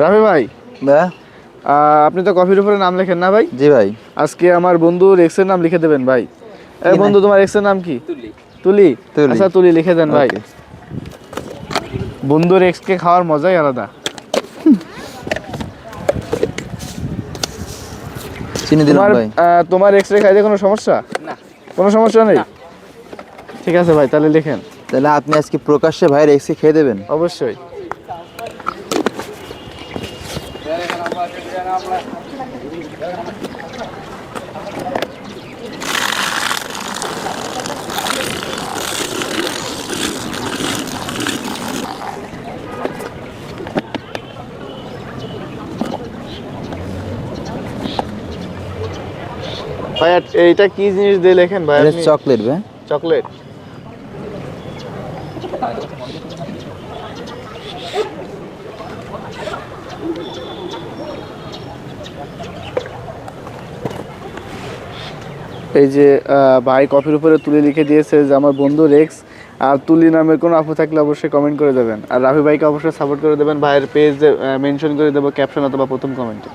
রাফি ভাই, ভাইয়া। আপনি তো কফির উপরে নাম লেখেন না ভাই? জি ভাই। আজকে আমার বন্ধুর এক্স এর নাম লিখে দেবেন ভাই। এই বন্ধু, তোমার এক্স এর নাম কি? তুলি। তুলি? তুলি। আচ্ছা, তুলি লিখে দেন ভাই। ওকে। বন্ধুর এক্স কে খাওয়ার মজাই আলাদা। চিনি দিলাম তোমার ভাই। তোমার এক্স রে খাইতে কোনো সমস্যা? না, কোনো সমস্যা নেই। ঠিক আছে ভাই, তাহলে লিখেন। তাহলে আপনি আজকে প্রকাশ্যে ভাইয়ের এক্সকে খেয়ে দেবেন? অবশ্যই। ভাই, এইটা কি জিনিস দিয়ে লেখেন ভাই এটা আপনি? চকলেট ভাই। চকলেট। এই যে ভাই কফির উপরে তুলি লিখে দিয়েছে যে আমার বন্ধু রেক্স। আর তুলি নামের কোনো আপু থাকলে অবশ্যই কমেন্ট করে দেবেন, আর রাফি ভাইকে অবশ্যই সাপোর্ট করে দেবেন। ভাইয়ের পেজ মেনশন করে দেবো ক্যাপশন অথবা প্রথম কমেন্টে।